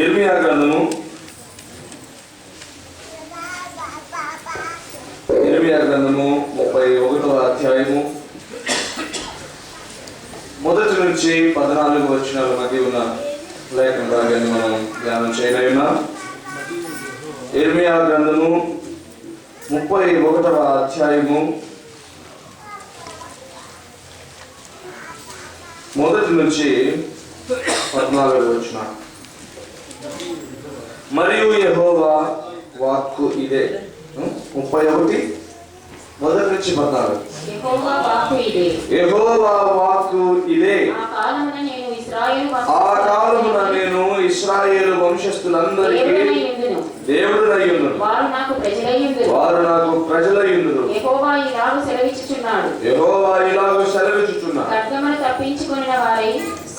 ఇర్మియా గ్రంథము 31వ అధ్యాయము మొదటి నుంచి 14 వచనాల మధ్య ఉన్న లేఖన భాగాన్ని మనం ధ్యానం చేయనున్నాం. ఇర్మియా గ్రంథము 31వ అధ్యాయము మొదటి నుంచి 14 వచనం. మరియు యెహోవా వాక్కు ఇదే. 31 మొదటి నుంచి 14. యెహోవా వాక్కు ఇదే. ఆ కాలమున నేను ఇశ్రాయేలు వంశస్థులందరికీ దేవుడనయ్యుందును, వారు నాకు ప్రజలయ్యుందురు. యెహోవా ఇలాగు సెలవిచ్చుచున్నాడు,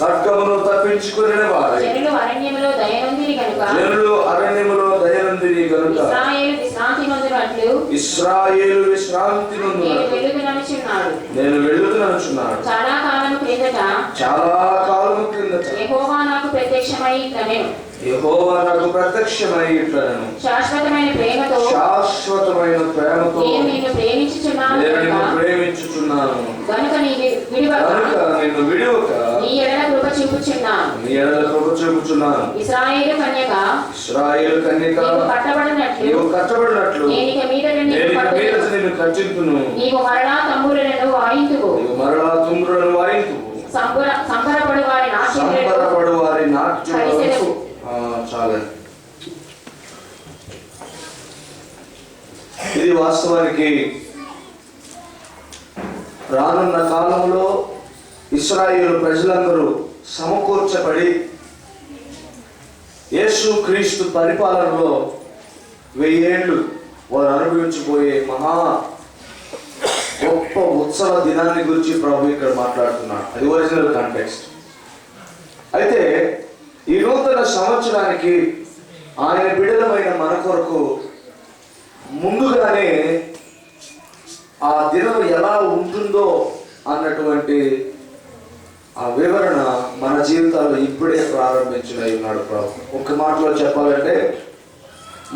ఖడ్గమును తప్పించుకొనిన వారై జనులు అరణ్యములో దయనందిరి గనుక ఇశ్రాయేలు విశ్రాంతి నొందునట్లు నేను వెలుగుననుచున్నాడు. చాలా కాలము క్రిందట యెహోవా నాకు ప్రత్యక్షమై ఇట్లనెను, శాశ్వతమైన ప్రేమతో నేను నిన్ను ప్రేమించుచున్నాను గనుక నిన్ను విడువక నీ ఎడల కృప చూపుచున్నాను. ఇశ్రాయేలు కన్యక నీవు కట్టబడినట్లు నేనిక మీదట నిన్ను కట్టింతును. నీవు మరలా తంబురలను వాయింతువు, సంబరపడు వారి నాట్యము. చాలా ఇది వాస్తవానికి రానున్న కాలంలో ఇశ్రాయేలు ప్రజలందరూ సమకూర్చబడి యేసు క్రీస్తు పరిపాలనలో 1000 ఏళ్ళు వారు అనుభవించబోయే మహా గొప్ప ఉత్సవ దినాన్ని గురించి ప్రభు ఇక్కడ మాట్లాడుతున్నాడు. అది ఒరిజినల్ కాంటెక్స్ట్. అయితే ఈ నూతన సంవత్సరానికి ఆయన బిడ్డలమైన మన కొరకు ముందుగానే ఆ దినం ఎలా ఉంటుందో అన్నటువంటి ఆ వివరణ మన జీవితాల్లో ఇప్పుడే ప్రారంభించడై ఉన్నాడు ప్రభు. ఒక మాటలో చెప్పాలంటే,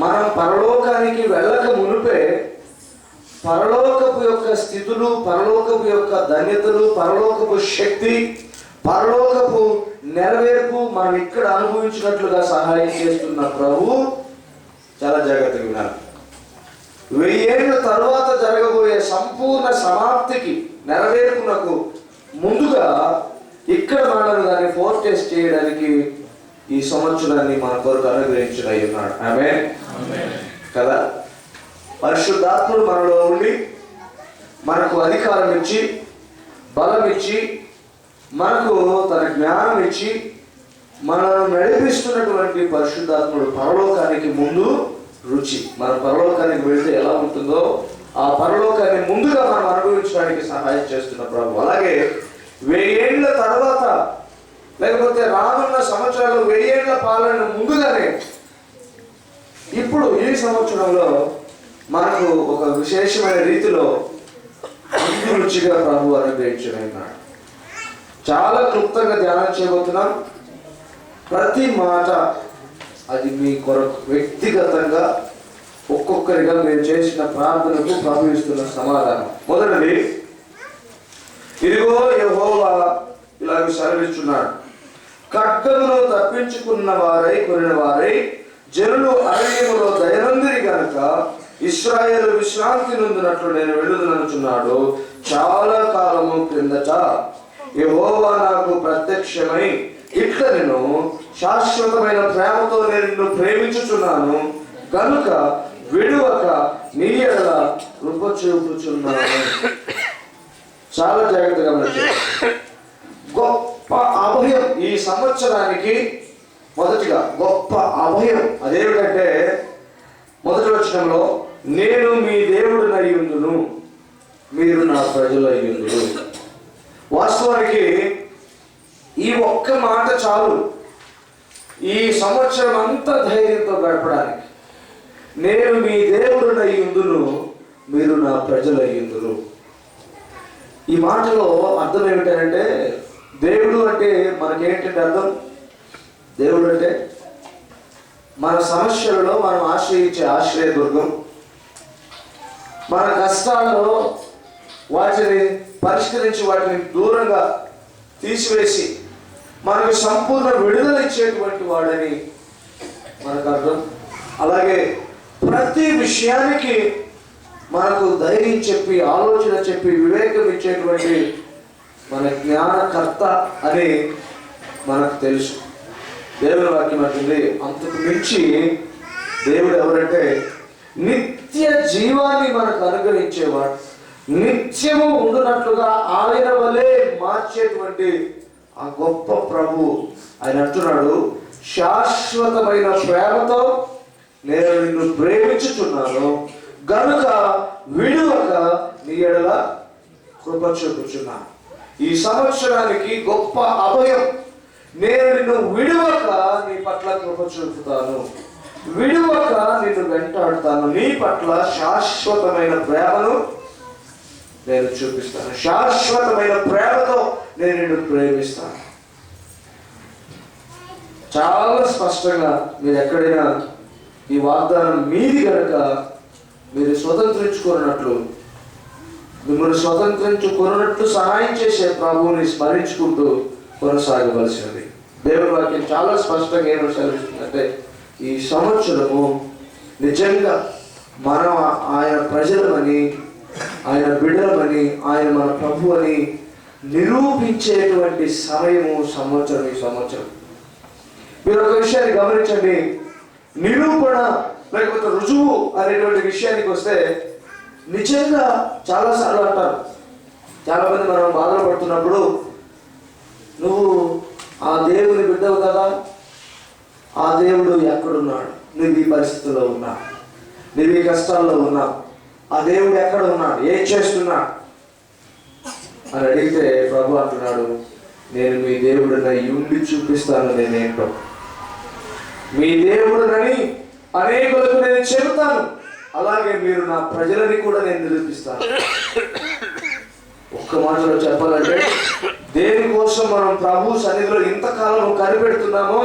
మనం పరలోకానికి వెళ్ళక మునిపే పరలోకపు యొక్క స్థితులు, పరలోకపు యొక్క ధన్యతలు, పరలోకపు శక్తి, పరలోకపు నెరవేర్పు మనం ఇక్కడ అనుభవించినట్లుగా సహాయం చేస్తున్న ప్రభు చాలా జాగ్రత్తగా వినాలి. 1000 ఏళ్ళ తరువాత జరగబోయే సంపూర్ణ సమాప్తికి నెరవేర్పునకు ముందుగా ఇక్కడ మనల్ని దాన్ని ఫోర్టెస్ట్ చేయడానికి ఈ సంవత్సరాన్ని మన కొరకు అనుగ్రహించడై ఉన్నాడు. ఆమేన్ కదా. పరిశుద్ధాత్ముడు మనలో ఉండి మనకు అధికారం ఇచ్చి, బలం ఇచ్చి, మనకు తన జ్ఞానం ఇచ్చి మనల్ని నడిపిస్తున్నటువంటి పరిశుద్ధాత్ముడు పరలోకానికి ముందు రుచి. మనం పరలోకానికి వెళ్తే ఎలా ఉంటుందో ఆ పరలోకాన్ని ముందుగా మనం అనుభవించడానికి సహాయం చేస్తున్న ప్రభు. అలాగే 1000 ఏళ్ల తర్వాత, లేకపోతే రానున్న సంవత్సరాలు 1000 ఏళ్ల పాలన ముందుగానే ఇప్పుడు ఈ సంవత్సరంలో మనకు ఒక విశేషమైన రీతిలో రుచిగా ప్రభు అనుగ్రహించడన్నాడు. చాలా క్లుప్తంగా ధ్యానం చేయబోతున్నాం. ప్రతి మాట అది మీ కొరకు వ్యక్తిగతంగా ఒక్కొక్కరిగా మీరు చేసిన ప్రార్థనకు ప్రభు ఇస్తున్న సమాధానం. మొదటిది, ఇదిగో యెహోవా ఇలాగ సెలవిస్తున్నాడు, ఖడ్గమును తప్పించుకున్న వారై కొనిన వారై జనులు అరణ్యములో దయనందిరి గనుక ఇశ్రాయేలు విశ్రాంతి నొందినట్లు నేను వెలుగుననుచున్నాడు. చాలా కాలము క్రిందట యెహోవా నాకు ప్రత్యక్షమై ఇట్లనెను, శాశ్వతమైన ప్రేమతో నేను నిన్ను ప్రేమించుచున్నాను గనుక విడువక నీ ఎడల కృప చూపుచున్నాను. చాలా జాగ్రత్తగా గొప్ప అభయం ఈ సంవత్సరానికి. మొదటిగా గొప్ప అభయం అదేమిటంటే, మొదటి వచనంలో నేను మీ దేవుడినయ్యుందును, మీరు నా ప్రజలయ్యుందురు. వాస్తవానికి ఈ ఒక్క మాట చాలు ఈ సంవత్సరం అంతా ధైర్యంతో గడపడానికి. నేను మీ దేవుడినయ్యుందును, మీరు నా ప్రజలయ్యుందురు. ఈ మాటలో అర్థం ఏమిటంటే, దేవుడు అంటే మనకేంటంటే అర్థం, దేవుడు అంటే మన సమస్యలలో మనం ఆశ్రయించే ఆశ్రయదుర్గం, మన కష్టాల్లో వాటిని పరిష్కరించి వాటిని దూరంగా తీసివేసి మనకు సంపూర్ణ విడుదల ఇచ్చేటువంటి వాడని మనకు అర్థం. అలాగే ప్రతి విషయానికి మనకు ధైర్యం చెప్పి, ఆలోచన చెప్పి, వివేకం ఇచ్చేటువంటి మన జ్ఞానకర్త అని మనకు తెలుసు. దేవుని వాక్యం అంటుంది, అంతకు మించి దేవుడు ఎవరంటే నిత్య జీవాన్ని మనకు అనుగ్రహించేవాడు, నిత్యము ఉండునట్లుగా ఆయన వలె మార్చేటువంటి ఆ గొప్ప ప్రభు. ఆయన అంటున్నాడు, శాశ్వతమైన ప్రేమతో నేను నిన్ను ప్రేమించుచున్నాను గనుక విడువక నీ ఎడల కృప చూపుచున్నాను. ఈ సంవత్సరానికి గొప్ప అభయం, నేను నిన్ను విడువక నీ పట్ల కృప చూపుతాను, విడువక నిన్ను వెంటాడుతాను, నీ పట్ల శాశ్వతమైన ప్రేమను నేను చూపిస్తాను, శాశ్వతమైన ప్రేమతో నేను నిన్ను ప్రేమిస్తాను. చాలా స్పష్టంగా మీరు ఎక్కడైనా ఈ వాగ్దానం మీది కనుక మీరు స్వతంత్రించుకున్నట్లు, మిమ్మల్ని స్వతంత్రించుకున్నట్లు సహాయం చేసే ప్రభువుని స్మరించుకుంటూ కొనసాగవలసినది. దేవుని వాక్యం చాలా స్పష్టంగా ఏమని సెలవిస్తుందంటే, ఈ సంవత్సరము నిజంగా మనం ఆయన ప్రజలమని, ఆయన బిడ్డలమని, ఆయన మన ప్రభు అని నిరూపించేటువంటి సమయము సంవత్సరం. ఈ సంవత్సరం మీరు ఒక విషయాన్ని గమనించండి, నిరూపణ లేకపోతే రుజువు అనేటువంటి విషయానికి వస్తే నిజంగా చాలాసార్లు అంటారు, చాలామంది మనం బాధలు పడుతున్నప్పుడు, నువ్వు ఆ దేవుని బిడ్డవు కదా, ఆ దేవుడు ఎక్కడున్నాడు, నువ్వు ఈ పరిస్థితుల్లో ఉన్నావు, నువ్వు ఈ కష్టాల్లో ఉన్నావు, ఆ దేవుడు ఎక్కడ ఉన్నాడు, ఏం చేస్తున్నాడు అని అడిగితే ప్రభు అంటున్నాడు, నేను మీ దేవుడిని ఉండి చూపిస్తాను, నేనేంటో మీ దేవుడినని అనేకులకు నేను చెబుతాను, అలాగే మీరు నా ప్రజలని కూడా నేను నిరూపిస్తాను. ఒక్క మాటలో చెప్పాలంటే, దేనికోసం మనం ప్రభు సన్నిధిలో ఇంతకాలం కనిపెడుతున్నామో,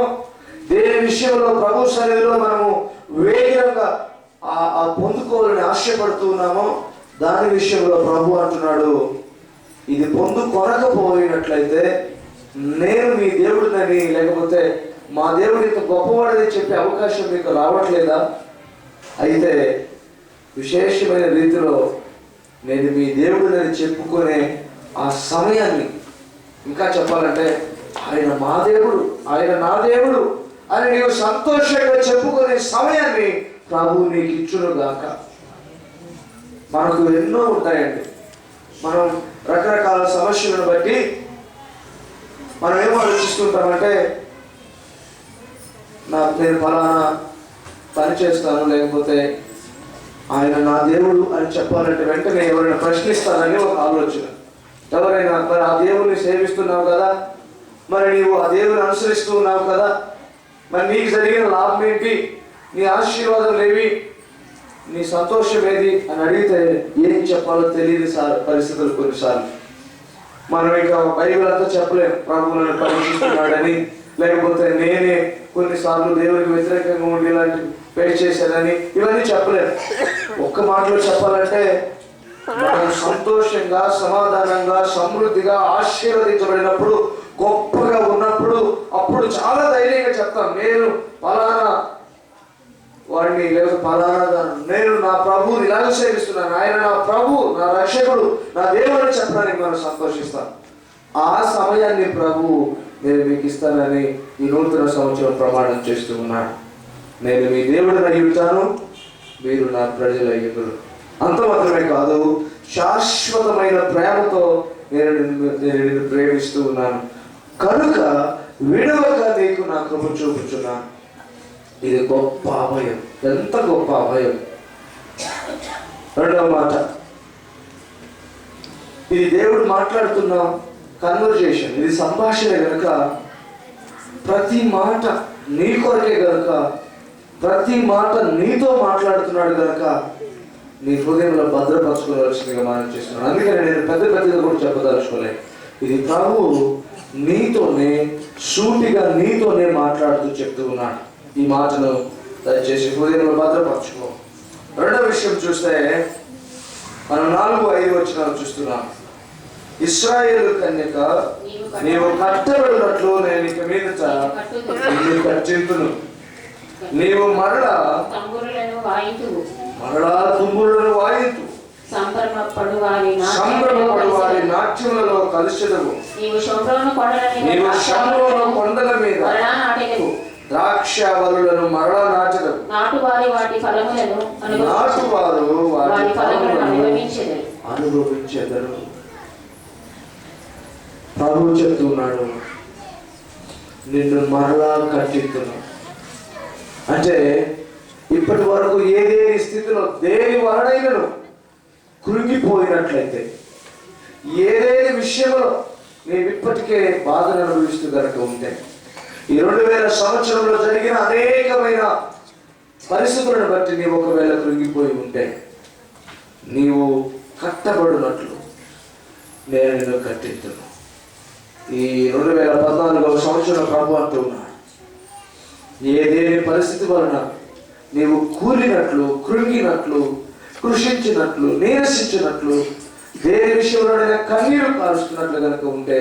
దేని విషయంలో ప్రభు సన్నిధిలో మనము వేగంగా పొందుకోవాలని ఆశపడుతున్నామో, దాని విషయంలో ప్రభు అంటున్నాడు, ఇది పొందుకొనకపోయినట్లయితే నేను మీ దేవుడినని, లేకపోతే మా దేవుడు ఇంత గొప్పవాడని చెప్పే అవకాశం మీకు రావట్లేదా? అయితే విశేషమైన రీతిలో నేను మీ దేవుడినని చెప్పుకునే ఆ సమయాన్ని, ఇంకా చెప్పాలంటే ఆయన మా దేవుడు, ఆయన నా దేవుడు అని నీవు సంతోషంగా చెప్పుకునే సమయాన్ని ప్రభు నీకు ఇచ్చునుగాక. మనకు ఎన్నో ఉంటాయండి. మనం రకరకాల సమస్యలను బట్టి మనం ఏం ఆలోచిస్తుంటామంటే, నేను ఫలానా పని చేస్తాను, లేకపోతే ఆయన నా దేవుడు అని చెప్పాలంటే వెంటనే ఎవరైనా ప్రశ్నిస్తానని ఒక ఆలోచన. ఎవరైనా మరి ఆ దేవుడిని సేవిస్తున్నావు కదా, మరి నీవు ఆ దేవుని అనుసరిస్తూ ఉన్నావు కదా, మరి నీకు జరిగిన లాభం ఏంటి, నీ ఆశీర్వాదం ఏవి, నీ సంతోషం ఏది అని అడిగితే ఏం చెప్పాలో తెలియని పరిస్థితులు కొన్నిసార్లు. మనం ఇక బైబిల్ అంతా చెప్పలేం, ప్రభువు నన్ను పరీక్షిస్తున్నాడని, లేకపోతే నేనే కొన్నిసార్లు దేవునికి వ్యతిరేకంగా ఉండి ఇలాంటి ఫేస్ చేశానని, ఇవన్నీ చెప్పలేము. ఒక్క మాటలో చెప్పాలంటే, మనం సంతోషంగా, సమాధానంగా, సమృద్ధిగా ఆశీర్వదించబడినప్పుడు, గొప్పగా ఉన్నప్పుడు, అప్పుడు చాలా ధైర్యంగా చెప్తాం, నేను ఫలానా వాడిని, లేదా ఫలానా నేను నా ప్రభువుని ఇలాగ సేవిస్తున్నాను, ఆయన నా ప్రభు, నా రక్షకుడు, నా దేవుని చెప్పడానికి మనం సంతోషిస్తాం. ఆ సమయాన్ని ప్రభు నేను మీకు ఇస్తానని ఈ నూతన సంవత్సరం ప్రమాణం చేస్తూ ఉన్నాడు. నేను మీ దేవుడిని అయ్యుంటాను, మీరు నా ప్రజలు అయ్యుంటారు. అంత మాత్రమే కాదు, శాశ్వతమైన ప్రేమతో నేను నిన్ను ప్రేమిస్తూ ఉన్నాను కనుక విడవక నీకు నా కృప చూపుచున్నాను. ఇది గొప్ప అభయం, ఎంత గొప్ప అభయం. రెండవ మాట, ఇది దేవుడు మాట్లాడుతున్న కన్వర్జేషన్, ఇది సంభాషణ కనుక ప్రతి మాట నీ కొరకే కనుక, ప్రతి మాట నీతో మాట్లాడుతున్నాడు కనుక నీ హృదయంలో భద్రపరచుకోవాల్సిందిగా మనం చేస్తున్నాడు. అందుకని నేను పెద్దగా కూడా చెప్పదలుచుకోలేదు. ఇది ప్రభు నీతోనే, సూటిగా నీతోనే మాట్లాడుతూ చెప్తూ ఉన్నాడు. ఈ మాటను దయచేసి హృదయంలో భద్రపరచుకో. రెండో విషయం చూస్తే మనం 4-5 వచనాలు చూస్తున్నాం. ఇశ్రాయేలు కన్యక, నీవు కట్టబడినట్లు నేను ఇక మీదట నిన్ను కట్టింతును. నీవు మరలా తుంబురులను వాయింతు, సంభ్రమపడు వారి నాట్యములలో కలుషితము. నీవు షోమ్రోను కొండల మీద ద్రాక్ష వలులను మరలా నాటెదవు. నాటువారు వాటి ఫలములను అనుభవించెదరు. ప్రభువు చెప్తున్నాడు, నిన్ను మరలా కట్టిద్దును. అంటే ఇప్పటి వరకు ఏదేని స్థితిలో దేని వలనైనను కృంగిపోయినట్లయితే, ఏదేని విషయంలో నేను ఇప్పటికే బాధను అనుభవిస్తూ కనుక ఉంటే, ఈ 2000 సంవత్సరంలో జరిగిన అనేకమైన పరిస్థితులను బట్టి నీవు ఒకవేళ కృంగిపోయి ఉంటే, నీవు కట్టబడినట్లు నేను నిన్ను కట్టిద్దును. ఈ 2014వ సంవత్సరం ప్రభు అంటున్నాడు, ఏదేని పరిస్థితి వలన నీవు కూలినట్లు, కృంగినట్లు, కృషించినట్లు, నీరసించినట్లు, దేని విషయంలో కన్నీరు కారుస్తున్నట్లు కనుక ఉంటే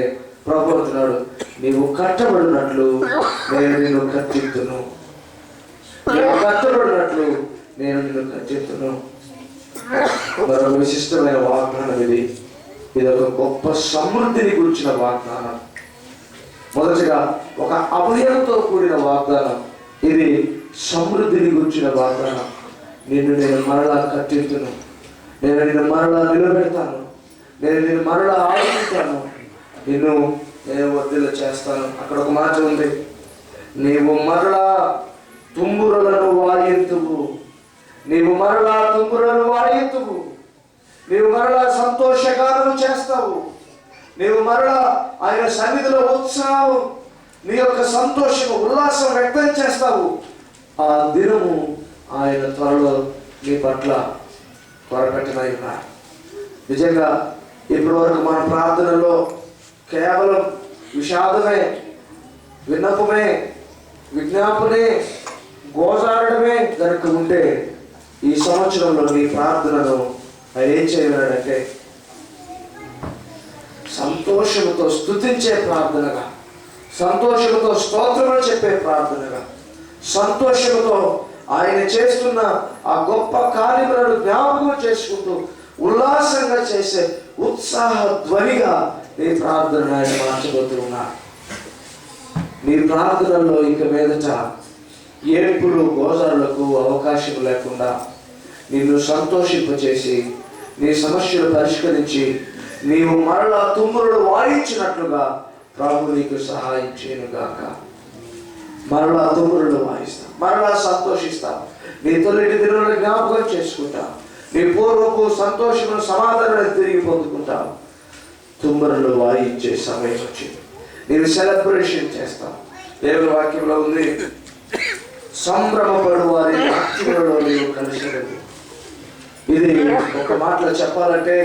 ప్రభు అంటున్నాడు, నీవు కట్టబడినట్లు నేను నిన్ను కట్టిద్దును. నీవు కట్టబడినట్లు నేను నిన్ను కట్టిద్దును. మరో విశిష్టమైన వాగ్దానం ఇది. ఇది ఒక గొప్ప సమృద్ధిని గురించిన వాగ్దానం. మొదటిగా ఒక అభయంతో కూడిన వాగ్దానం. ఇది సమృద్ధిని గురించిన వాగ్దానం. నేను మరలా కట్టిద్దును, నేను నిన్ను మరలా నిలబెడతాను, నేను నిన్ను మరలా ఆలోచిస్తాను, నేను వర్ధిల్ల చేస్తాను. అక్కడ ఒక మాట ఉంది, నీవు మరలా తుంబురలను వాయింతువు, నీవు మరలా తుంబురలను వాయింతువు, నీవు మరలా సంతోషగానము చేస్తావు, నీవు మరలా ఆయన సన్నిధిలో ఉత్సాహం, నీ యొక్క సంతోషము, ఉల్లాసం వ్యక్తం చేస్తావు. ఆ దినము ఆయన త్వరలో నీ పట్ల త్వరపెట్టనై ఉన్నాడు. నిజంగా ఇప్పటి వరకు మన ప్రార్థనలో కేవలం విషాదమే, విన్నపమే, విజ్ఞాపనే, గోజాడమే కనుక ఉంటే, ఈ సంవత్సరంలో నీ ప్రార్థనను ఆయన ఏం చేయగలడంటే సంతోషంతో స్తుతించే ప్రార్థనగా, సంతోషంతో స్తోత్రములు చెప్పే ప్రార్థనగా, సంతోషంతో ఆయన చేస్తున్న ఆ గొప్ప కార్యములను జ్ఞాపకం చేసుకుంటూ ఉల్లాసంగా చేసే ఉత్సాహ ధ్వనిగా నీ ప్రార్థన ఆయన మార్చబోతున్నారు. నీ ప్రార్థనలో ఇక మీదట ఏడుపులు గోజారులకు అవకాశం లేకుండా నిన్ను సంతోషింపచేసి, నీ సమస్యలు పరిష్కరించి, నీవు మరలా తుమ్మురుడు వాయించినట్లుగా ప్రభు నీకు సహాయం చేయనుగాక. మరలా తుమ్మురుడు వాయిస్తాం, మరలా సంతోషిస్తాం, నీ తొలిటి దినాలను జ్ఞాపకం చేసుకుంటాం, నీ పూర్వపు సంతోషమును సమాధానాన్ని తిరిగి పొందుకుంటావు. తుమ్మరులు వాయించే సమయం వచ్చింది, నీవు సెలబ్రేషన్ చేస్తావు. దేవుని వాక్యంలో ఉంది, సంభ్రమపడు వారి నాట్యములలో నీవు కలిసినది. ఇది ఒక మాటలో చెప్పాలంటే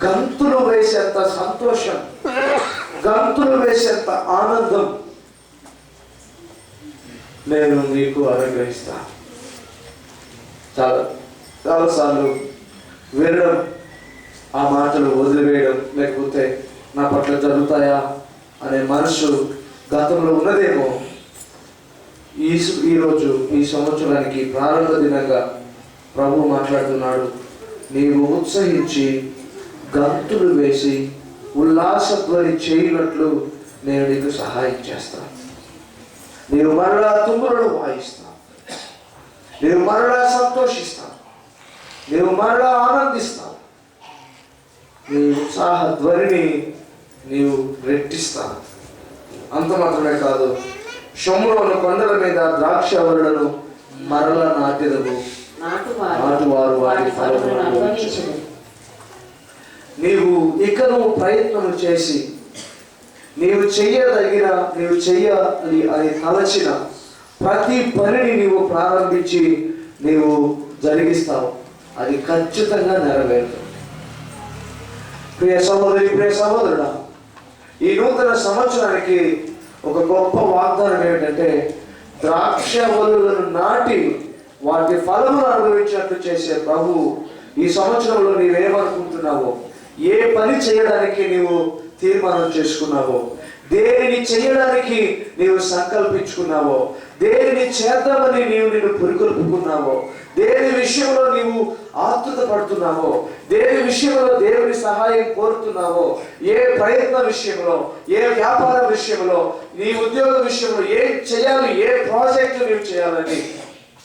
గంతులు వేసేంత సంతోషం, గంతులు వేసేంత ఆనందం నేను నీకు అనుగ్రహిస్తాను. చాలాసార్లు వినడం, ఆ మాటలు వదిలివేయడం, లేకపోతే నా పట్ల జరుగుతాయా అనే మనసు గతంలో ఉన్నదేమో. ఈరోజు ఈ సంవత్సరానికి ప్రారంభ దినంగా ప్రభు మాట్లాడుతున్నాడు, నీవు ఉత్సహించి గంతులు వేసి ఉల్లాసధ్వని చేయనట్లు నేను నీకు సహాయం చేస్తాను. నీవు మరలా తుమ్ములను వాయిస్తావు, నీవు మరలా సంతోషిస్తావు, నీవు మరలా ఆనందిస్తావు, నీ ఉత్సాహ ధ్వనిని నీవు రెట్టిస్తావు. అంత మాత్రమే కాదు, షోమ్రోను కొండల మీద ద్రాక్షవరులను మరలా నాటెదవు, నాటువారు వారి ఫలములను. నీవు ఇకను ప్రయత్నం చేసి నీవు చెయ్యదగిన, నీవు చెయ్యాలి అని తలచిన ప్రతి పనిని నీవు ప్రారంభించి నీవు జరిగిస్తావు, అది ఖచ్చితంగా నెరవేరుతుంది. ప్రియ సహోదరి, ప్రియ సహోదరుడా, ఈ నూతన సంవత్సరానికి ఒక గొప్ప వాగ్దానం ఏమిటంటే, ద్రాక్ష వలులను నాటి వాటి ఫలమును అనుభవించినట్లు చేసే ప్రభు ఈ సంవత్సరంలో నీవేమనుకుంటున్నావో, ఏ పని చేయడానికి నీవు తీర్మానం చేసుకున్నావో, దేనిని చేయడానికి నీవు సంకల్పించుకున్నావో, దేనిని చేద్దామని నిన్ను పురికొల్పుకున్నావో, దేని విషయంలో నీవు ఆతృత పడుతున్నావో, దేని విషయంలో దేవుని సహాయం కోరుతున్నావో, ఏ ప్రయత్న విషయంలో, ఏ వ్యాపార విషయంలో, నీ ఉద్యోగ విషయంలో ఏం చేయాలి, ఏ ప్రాజెక్టు నీవు చేయాలని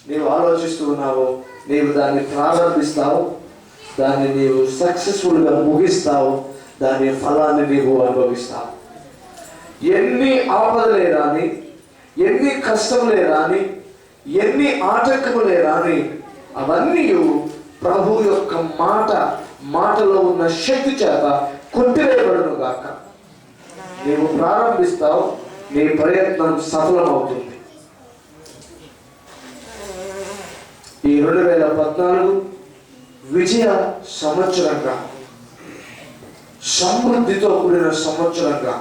నీవు ఆలోచిస్తూ ఉన్నావో, నీవు దాన్ని ప్రారంభిస్తావు, దాన్ని నీవు సక్సెస్ఫుల్గా ముగిస్తావు, దాని ఫలాన్ని నీవు అనుభవిస్తావు. ఎన్ని ఆపదలే రాని, ఎన్ని కష్టములే రాని, ఎన్ని ఆటంకములే రాని, అవన్నీ ప్రభు యొక్క మాటలో ఉన్న శక్తి చేత కొట్టివేయబడును గాక. నీవు ప్రారంభిస్తావు, నీ ప్రయత్నం సఫలమవుతుంది. ఈ 2014 విజయ సంవత్సరంగా, సమృద్ధితో కూడిన సంవత్సరంగా,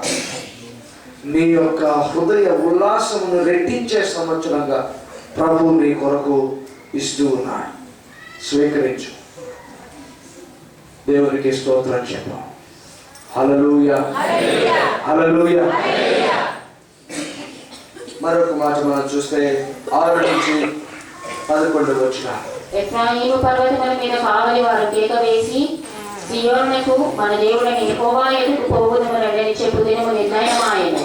నీ యొక్క హృదయ ఉల్లాసమును రెట్టించే సంవత్సరంగా ప్రభు నీ కొరకు ఇస్తూ ఉన్నాడు. స్వీకరించు. దేవునికి స్తోత్రం చెప్పాం. హల్లెలూయా, హల్లెలూయా. మరొక మాట మనం చూస్తే 6 నుంచి 11 వచ్చిన, ఎఫ్రాయిము పర్వతముల మీద కావలి వారు కేక వేసి, సియోనునకు మన దేవుడైన యెహోవా ఎదుకు పోవుదుము రండని చెప్పు దినము నిర్ణయమాయెను.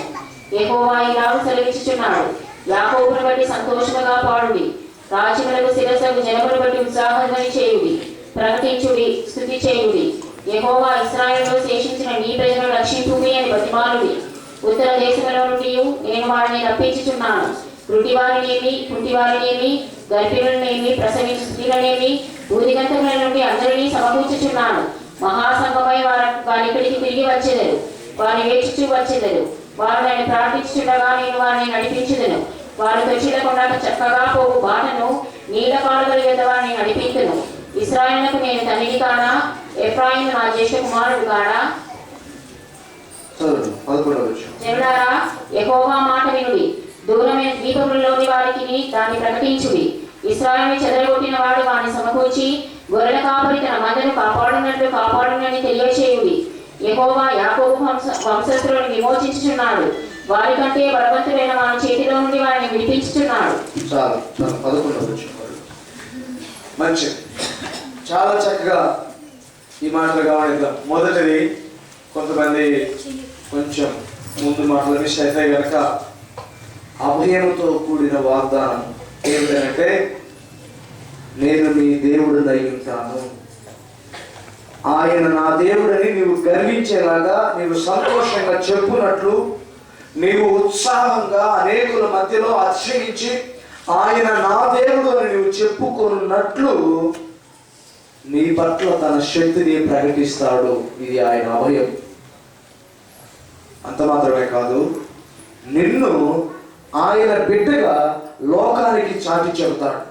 యెహోవా ఇలాగు సెలవిచ్చుచున్నాడు, యాకోబును బట్టి సంతోషముగా పాడుడి, రాజ్యములకు శిరస్సుకు జనమును బట్టి ఉత్సాహధ్వని చేయుడి, ప్రకటించుడి, స్తుతి చేయుడి. యెహోవా ఇశ్రాయేలులో శేషించిన నీ ప్రజలను రక్షింపుమి అని బతిమాలుడి. ఉత్తర దేశములో నుండి నేను వారిని రప్పించుచున్నాను. గుడ్డివారినేమి, కుంటివారినేమి, గర్భిణులనేమి, ప్రసవించు స్త్రీలనేమి, ఊదిగంతముల నుండి అందరినీ సమకూర్చుచున్నాను. మహాసంగమై వారిక్కడికి తిరిగి వచ్చెదరు. వారు ఏడ్చుచూ వచ్చెదరు. వారు నన్ను ప్రార్థించుచుండగా నేను వారిని నడిపించుదును. వారు తొచ్చిలకుండా చక్కగా పోవు బాటను నీళ్ల కాలువల యొద్ద వారిని నడిపించును. ఇశ్రాయేలునకు నేను తండ్రిని కానా? ఎఫ్రాయిము నా జ్యేష్ఠ కుమారుడు కాడా? జనులారా, యెహోవా మాట వినుడి. దూరమైన ద్వీపములలోని వారికి దాన్ని ప్రకటించుడి. ఇశ్రాయేలును చెదరగొట్టిన వాడు వారిని సమకూర్చి గొర్రెల కాపరి తన మందను కాపాడునట్లు కాపాడునని తెలియచేయుడి. యెహోవా యాకోబు వంశస్థులను విమోచించుచున్నాడు. వారి కంటే బలవంతుడైన వారి చేతిలో నుండి వారిని విడిపించుచున్నాడు. మంచి, చాలా చక్కగా ఈ మాటలు గమనిద్దాం. మొదటిది, కొంతమంది కొంచెం ముందు మాటలు మిస్ అయితే కనుక, అభయంతో కూడిన వాగ్దానం ఏమిటంటే, నేను నీ దేవుడినై ఉంటాను. ఆయన నా దేవుడని నీవు గర్వించేలాగా, నీవు సంతోషంగా చెప్పునట్లు, నీవు ఉత్సాహంగా అనేకుల మధ్యలో అతిశయించి ఆయన నా దేవుడు అని నీవు చెప్పుకున్నట్లు నీ పట్ల తన శక్తిని ప్రకటిస్తాడు. ఇది ఆయన అభయం. అంత మాత్రమే కాదు, నిన్ను ఆయన బిడ్డగా లోకానికి చాటి చెబుతాడు.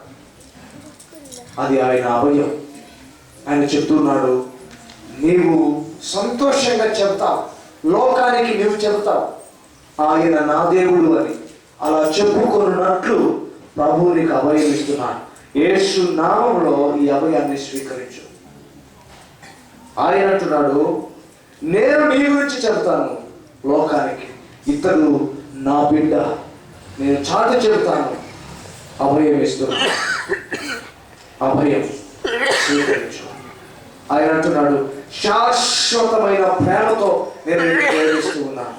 అది ఆయన అభయం. ఆయన చెప్తున్నాడు, నీవు సంతోషంగా చెబుతావు, లోకానికి నీవు చెబుతావు ఆయన నా దేవుడు అని. అలా చెప్పుకున్నట్లు ప్రభువు నీకు అభయం ఇస్తున్నాడు. యేసు నామములో ఈ అభయాన్ని స్వీకరించు. ఆయన అంటున్నాడు, నేను నీ గురించి చెబుతాను లోకానికి, ఇతడు నా బిడ్డ, నేను చాటి చెబుతాను. అభయం ఇస్తున్నాను. అభయం స్వీకరించు. ఆయన అంటున్నాడు, శాశ్వతమైన ప్రేమతో నేను నిన్ను ప్రేమిస్తూ ఉన్నాను,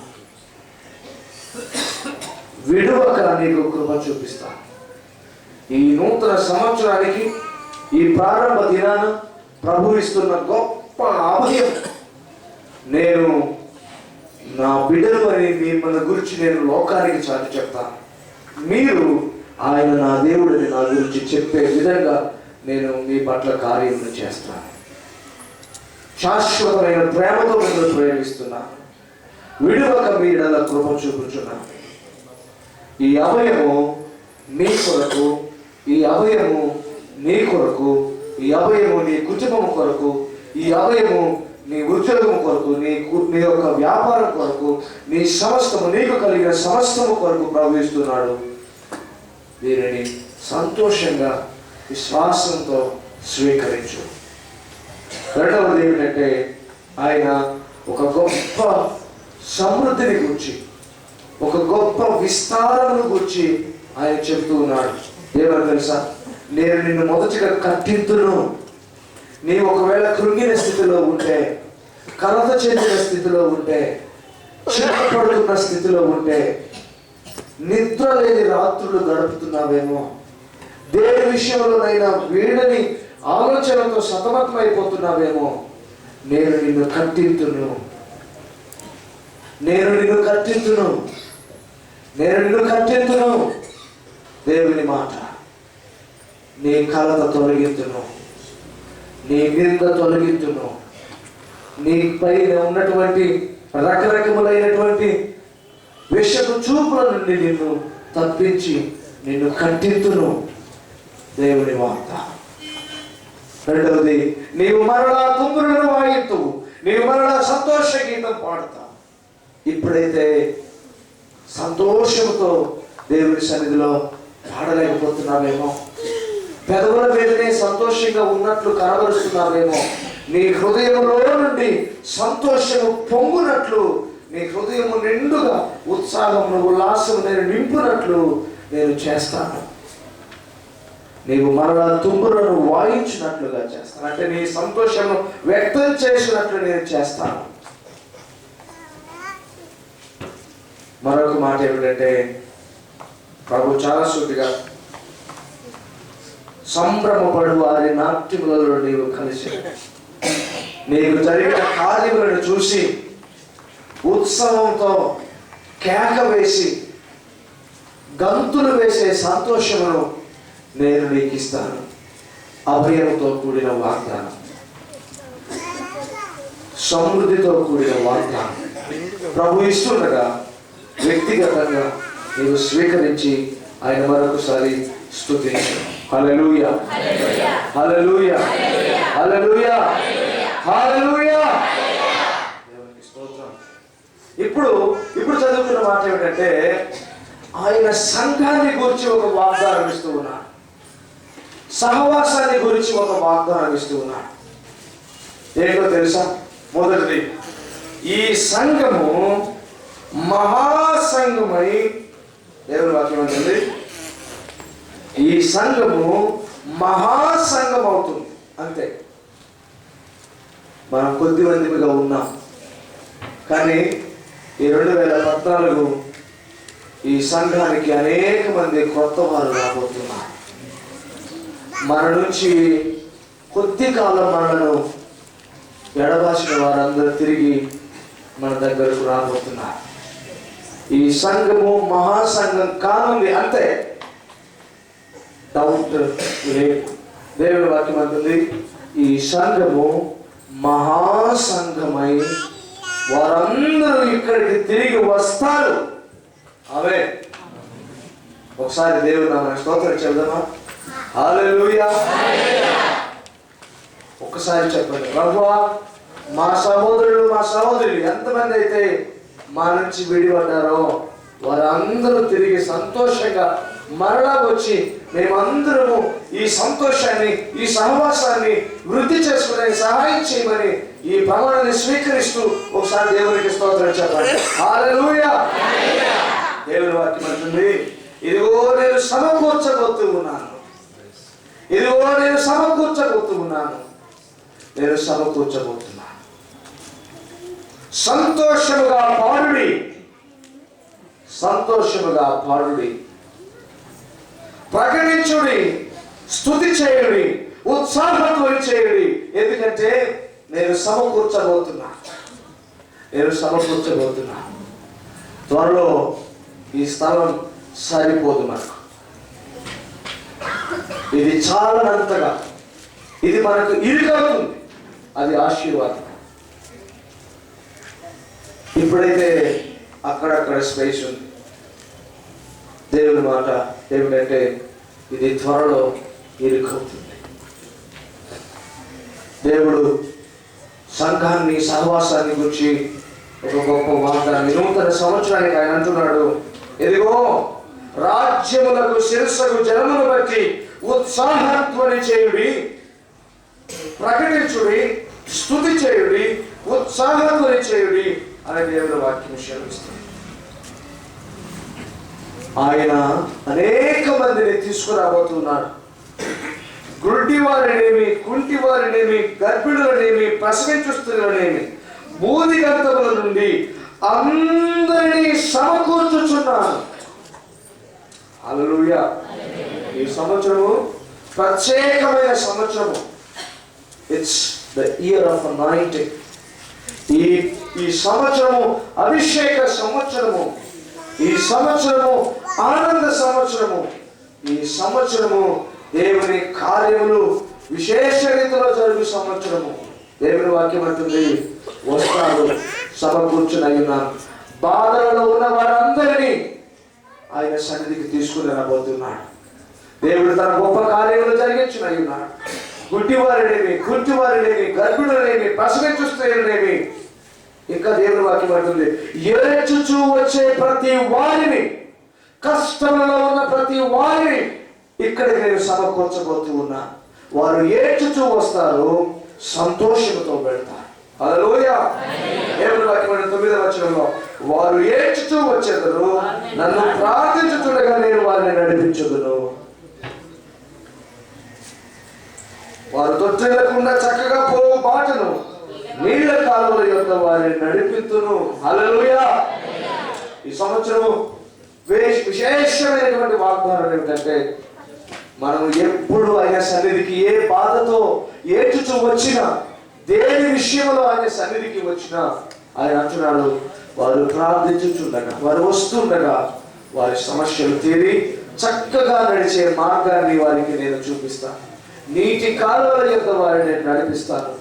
విడువక నీకు కృప చూపిస్తాను. ఈ నూతన సంవత్సరానికి, ఈ ప్రారంభ దినాన ప్రభు ఇస్తున్న గొప్ప అభయం, నేను నా బిడ్డలు అని మిమ్మల్ని గురించి నేను లోకానికి చాటి చెప్తాను. మీరు ఆయన నా దేవుడిని నా గురించి చెప్పే విధంగా నేను మీ పట్ల కార్యములు చేస్తాను. శాశ్వతమైన ప్రేమతో మిమ్మల్ని ప్రేమిస్తున్నాను, విడువక మీ ఎడల కృప చూపుచున్నాను. ఈ అభయము నీ కొరకు, ఈ అభయము నీ కొరకు, ఈ అభయము నీ కుటుంబం కొరకు, ఈ అభయము నీ ఉద్యోగం కొరకు, నీ యొక్క వ్యాపారం కొరకు, నీ సమస్తము, నీకు కలిగిన సమస్తము కొరకు ప్రవహిస్తున్నాడు. దీనిని సంతోషంగా విశ్వాసంతో స్వీకరించు. రెండవది ఏమిటంటే ఆయన ఒక గొప్ప సమృద్ధిని గురించి, ఒక గొప్ప విస్తారమును గురించి ఆయన చెబుతూ ఉన్నాడు. ఏమని తెలుసా? నేను నిన్ను మొదటిగా కట్టింతును. నీవు ఒకవేళ కృంగిన స్థితిలో ఉంటే, కలత చెందిన స్థితిలో ఉంటే, చిన్నపడుతున్న స్థితిలో ఉంటే, నిద్ర లేని రాత్రులు గడుపుతున్నావేమో, దేని విషయంలోనైనా వీడని ఆలోచనతో సతమతమైపోతున్నావేమో, నేను నిన్ను కట్టింతును, నేను నిన్ను కట్టింతును, నేను నిన్ను కట్టింతును. దేవుని మాట. నీ కలత తొలగింతును, నీ నింద తొలగింతును, నీ పైన ఉన్నటువంటి రకరకములైనటువంటి విషపు చూపుల నుండి నిన్ను తప్పించి నిన్ను కట్టింతును. దేవుని వార్త. రెండవది, నీవు మరలా తుంగురులను వాయిద్దువు, నీవు మరలా సంతోష గీతం పాడుతావు. ఇప్పుడైతే సంతోషంతో దేవుని సన్నిధిలో పాడలేకపోతున్నావేమో, పెదవుల మీదనే సంతోషంగా ఉన్నట్లు కనబరుస్తున్నావేమో, నీ హృదయంలో నుండి సంతోషము పొంగునట్లు, నీ హృదయము నిండుగా ఉత్సాహము ఉల్లాసము నేను నింపునట్లు నేను చేస్తాను. నీవు మరలా తుంబులను వాయించినట్లుగా చేస్తాను. అంటే నీ సంతోషము వ్యక్తం చేసినట్లు నేను చేస్తాను. మరొక మాట ఏమిటంటే, ప్రభు చాలా సూటిగా, సంభ్రమపడు వారి నాట్యములలో నీవు కలిసి నీకు జరిగిన కార్యములను చూసి ఉత్సవంతో కేక వేసి గంతులు వేసే సంతోషమును నేను నీకు ఇస్తాను. అభయంతో కూడిన వాగ్దానం, సమృద్ధితో కూడిన వాగ్దానం ప్రభు ఇస్తుండగా వ్యక్తిగతంగా నీవు స్వీకరించి ఆయన మరొకసారి స్తుతించు. హల్లెలూయా, హల్లెలూయా, హల్లెలూయా, హల్లెలూయా. దేవునికి స్తోత్రం. ఇప్పుడు చదువుకున్న మాట ఏమిటంటే, ఆయన సంఘాన్ని గురించి ఒక వాగ్దానం ఇస్తూ ఉన్నాడు, సహవాసాన్ని గురించి ఒక వాగ్దానం ఇస్తూ ఉన్నాడు. ఏంటో తెలుసా? మొదటిది, ఈ సంఘము మహాసంఘమై, దేవుని వాక్యం అంటుంది, ఈ సంఘము మహాసంఘం అవుతుంది. అంతే. మనం కొద్ది మందిగా ఉన్నాం, కానీ ఈ 2014 ఈ సంఘానికి అనేక మంది కొత్త వారు రాబోతున్నారు. మన నుంచి కొద్ది కాలం మనలను ఎడబాసిన వారందరూ తిరిగి మన దగ్గరకు రాబోతున్నారు. ఈ సంఘము మహాసంఘం కానుంది, అంతే, డౌట్ లేదు. దేవుని వాక్యం అంటుంది, ఈ సంఘము మహాసంఘమై వారందరూ ఇక్కడికి తిరిగి వస్తారు. ఆమె ఒకసారి దేవుని నామమున స్తోత్రం చెప్దామా? హల్లెలూయా. ఒక్కసారి చెప్పండి, ప్రభువా, మా సహోదరులు మా సహోదరులు ఎంతమంది అయితే మా నుంచి విడిపడ్డారో వారందరూ తిరిగి సంతోషంగా మరలా వచ్చి మేమందరము ఈ సంతోషాన్ని, ఈ సహవాసాన్ని వృద్ధి చేసుకునే సహాయం చేయమని ఈ ప్రమాణాన్ని స్వీకరిస్తూ ఒకసారి దేవునికి స్తోత్రం చెప్పండి. హల్లెలూయా. దేవుని వాక్యం అంటుంది, ఇదిగో నేను సమకూర్చబోతూ ఉన్నాను, ఇదిగో నేను సమకూర్చబోతూ ఉన్నాను, నేను సమకూర్చబోతున్నాను. సంతోషముగా పాడుడి, సంతోషముగా పాడుడి, ప్రకటించుడి, స్తుతి చేయుడి, ఉత్సాహధ్వని చేయుడి. ఎందుకంటే నేను సమకూర్చబోతున్నా, నేను సమకూర్చబోతున్నా. త్వరలో ఈ స్థలం సరిపోదు మనకు, ఇది చాలనంతగా, ఇది మనకు ఇరుగవుతుంది. అది ఆశీర్వాదం. ఇప్పుడైతే అక్కడక్కడ స్పేస్ ఉంది. దేవుని మాట ఏమిటంటే, ఇది త్వరలో ఇరుకవుతుంది. దేవుడు సంఘాన్ని, సహవాసాన్ని గురించి ఒక గొప్ప వాగ్దానాన్ని నూతన సంవత్సరానికి ఆయన అంటున్నాడు, ఇదిగో రాజ్యములకు శిరస్సుకు జనమును బట్టి ఉత్సాహధ్వని చేయుడి, ప్రకటించుడి, స్తుతి చేయుడి, ఉత్సాహధ్వని చేయుడి అనే దేవుని వాక్యం సెలవిస్తుంది. ఆయన అనేక మందిని తీసుకురాబోతున్నాడు. గుడ్డి వారినేమి, కుంటి వారినేమి, గర్భిణులనేమి, ప్రసవించు స్త్రీలనేమి, బూదిగంతముల నుండి అందరినీ సమకూర్చుచున్నాను. హల్లెలూయా. ఈ సంవత్సరము ప్రత్యేకమైన సంవత్సరము. It's the year of anointing. ఈ సంవత్సరము అభిషేక సంవత్సరము. ఈ సంవత్సరము ఆనంద సంవత్సరము. ఈ సంవత్సరము దేవుని కార్యములు విశేష రీతిలో జరుగు సంవత్సరము. దేవుని వాక్యం అంటుంది, వస్తాడు సమకూర్చునై ఉన్నాను. బాధలలో ఉన్న వారందరినీ ఆయన సన్నిధికి తీసుకుని రాబోతున్నాడు. దేవుడు తన గొప్ప కార్యములు జరిగించునై ఉన్నాడు. గుడ్డివారినేమి, కుంటివారినేమి, గర్భిణులనేమి, ప్రసవించు స్త్రీలనేమి, ఇంకా దేవుని వాక్యం అంటుంది, ఏడ్చుచూ వచ్చే ప్రతి వారిని, కష్టంలో ఉన్న ప్రతి వారిని ఇక్కడికి నేను సమకూర్చబోతూ ఉన్నా. వారు ఏడ్చుచూ వస్తారు, సంతోషంతో వెళ్తారు. హల్లెలూయా. దేవుని వాక్యం 9వ వచనంలో, వారు ఏడ్చుచూ వచ్చేదరు, నన్ను ప్రార్థించుచుండగా నేను వారిని నడిపించుదును. వారు తొట్టిల్లకుండా చక్కగా పోవు బాటను, నీళ్ల కాలువల యొద్ద వారిని నడిపిస్తును. హల్లెలూయా. ఈ సంవత్సరం విశేషమైనటువంటి వాగ్దానం ఏమిటంటే, మనం ఎప్పుడు ఆయన సన్నిధికి ఏ బాధతో ఏడ్చుచూ వచ్చినా, దేని విషయంలో ఆయన సన్నిధికి వచ్చినా ఆయన అంటున్నాడు, వారు ప్రార్థించుచుండగా, వారు వస్తుండగా వారి సమస్యలు తీరి చక్కగా నడిచే మార్గాన్ని వారికి నేను చూపిస్తాను. నీటి కాలువల యొక్క వారిని నేను నడిపిస్తాను.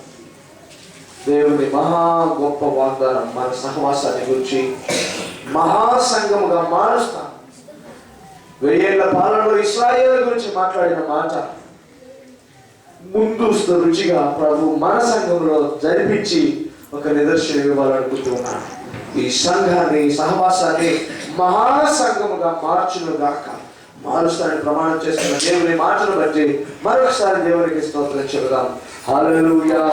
దేవుని మహా గొప్ప వాగ్దానం మన సహవాసాన్ని గురించి మహాసంఘముగా మారుస్తాను. 1000 ఏళ్ల పాలనలో ఇశ్రాయేలు గురించి మాట్లాడిన మాట ముందు రుచిగా ప్రభు మన సంఘంలో జరిపించి ఒక నిదర్శనం ఇవ్వాలనుకుంటున్నాను. ఈ సంఘాన్ని, సహవాసాన్ని మహాసంఘముగా మార్చునుగాక. మారుస్తానని ప్రమాణం చేస్తున్న దేవుని మాటను బట్టి మరొకసారి దేవునికి స్తోత్రం చెబుదాం. హల్లెలూయా,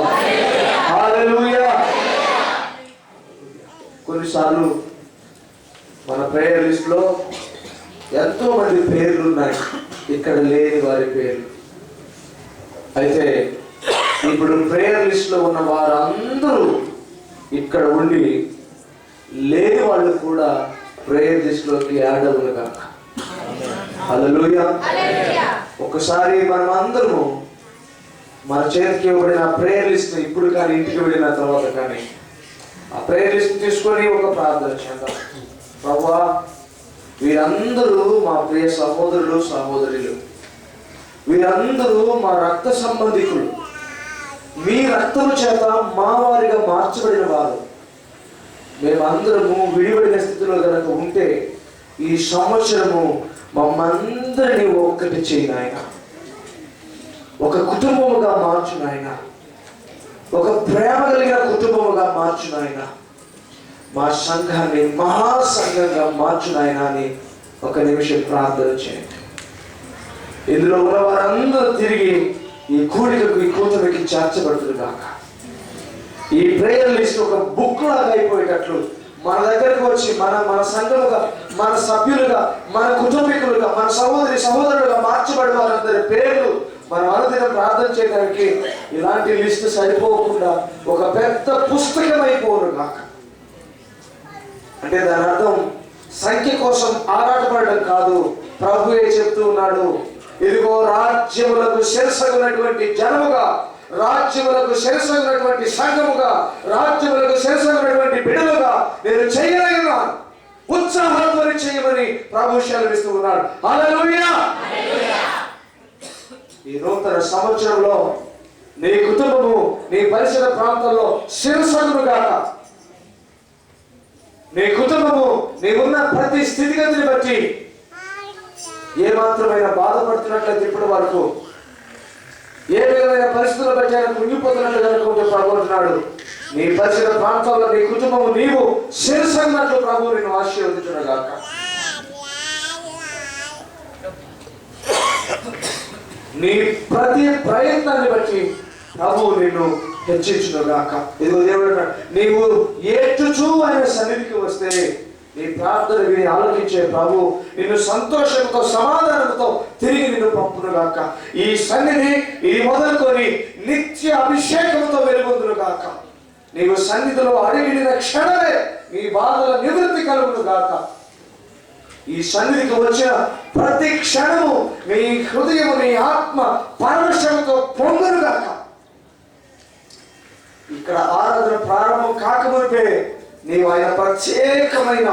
హల్లెలూయా. కొన్నిసార్లు మన ప్రేయర్ లిస్ట్ లో ఎంతో మంది పేర్లు ఉన్నాయి, ఇక్కడ లేని వారి పేర్లు. అయితే ఇప్పుడు ప్రేయర్ లిస్ట్ లో ఉన్న వారందరూ ఇక్కడ ఉండి లేని వాళ్ళు కూడా ప్రేయర్ లిస్ట్ లోకి యాడ్ అవును కాక. హల్లెలూయా. ఒకసారి మనం అందరము మన చేతికి ఇవ్వబడిన ప్రేయర్ లిస్ట్ ఇప్పుడు కానీ ఇంటికి వెళ్ళిన తర్వాత కానీ ఆ ప్రేయర్ లిస్ట్ తీసుకొని ఒక ప్రార్థన చేద్దాం. ప్రభువా, వీరందరూ మా ప్రియ సహోదరులు, సహోదరులు, వీరందరూ మా రక్త సంబంధికులు, మీ రక్తము చేత మా వారిగా మార్చబడిన వారు. మేమందరము విడిపడిన స్థితిలో కనుక ఉంటే ఈ సంవత్సరము మమ్మందరినీ ఒక్కటి చేయి నాయన. ఒక కుటుంబముగా మార్చు నాయన. ఒక ప్రేమ కలిగిన కుటుంబముగా మార్చు నాయన. మా సంఘాన్ని మహాసంఘంగా మార్చు నాయన అని ఒక నిమిషం ప్రార్థన చేయండి. ఇందులో ఉన్న వారందరూ తిరిగి ఈ కూడికకు, ఈ కూతురికి చేర్చబడుతుంది కాక. ఈ ప్రేయర్ లిస్ట్ ఒక బుక్ లాగా అయిపోయేటట్లు మన దగ్గరకు వచ్చి మన సంఘముగా, మన సభ్యులుగా, మన కుటుంబీకులుగా, మన సహోదరులుగా మార్చబడి వారందరి పేర్లు మనం అనుదినం ప్రార్థన చేయడానికి ఇలాంటి లిస్ట్ సరిపోకుండా ఒక పెద్ద పుస్తకం అయిపోను కాక. అంటే దాని అర్థం సంఖ్య కోసం ఆరాటపడడం కాదు. ప్రభువే చెప్తూ ఉన్నాడు, ఇదిగో రాజ్యములకు శిరసగునటువంటి జనముగా, రాజ్యములకు శిరసగునటువంటి సంఘముగా, రాజ్యములకు శిరసగునటువంటి బిడ్డలుగా నేను చేయలేనున్నాను. ఉత్సాహంతో చేయమని ప్రభు సెలవిస్తూ ఉన్నాడు. హల్లెలూయా. ఈ నూతన సంవత్సరంలో నీ కుటుంబము, నీ పరిసర ప్రాంతాల్లో శిరసగును గాక. నీ కుటుంబము నీకున్న ప్రతి స్థితిగతిని బట్టి ఏ మాత్రమైన బాధపడుతున్నట్లయితే ఇప్పటి వరకు ఏ విధమైన పరిస్థితులు బట్టి ఆయన కుంగిపోతున్నట్లు అనుకుంటూ ప్రభు అంటున్నాడు, నీ పరిసర ప్రాంతాల్లో నీ కుటుంబము నీవు శిరసన్నట్లు ప్రభు నేను ఆశీర్వదించునుగాక. నీ ప్రతి ప్రయత్నాన్ని బట్టి ప్రభువు నిన్ను హెచ్చించును గాక. ఇదిగో దేవుడు అన్నాడు, నీవు ఏడ్చుచూ ఆయన సన్నిధికి వస్తే నీ ప్రార్థన విని ఆలోచించే ప్రభు నిన్ను సంతోషంతో సమాధానంతో తిరిగి నిన్ను పంపును గాక. ఈ సన్నిధి ఇది మొదలుకొని నిత్య అభిషేకంతో వెలుగొందును గాక. నీవు సన్నిధిలో అడిగిన క్షణమే నీ బాధల నివృత్తి కలుగును గాక. ఈ సన్నిధికి వచ్చిన ప్రతి క్షణము నీ హృదయము నీ ఆత్మ పరవశంతో పొందును గాక. ఇక్కడ ఆరాధన ప్రారంభం కాకమునిపే నీవు ఆయన ప్రత్యేకమైన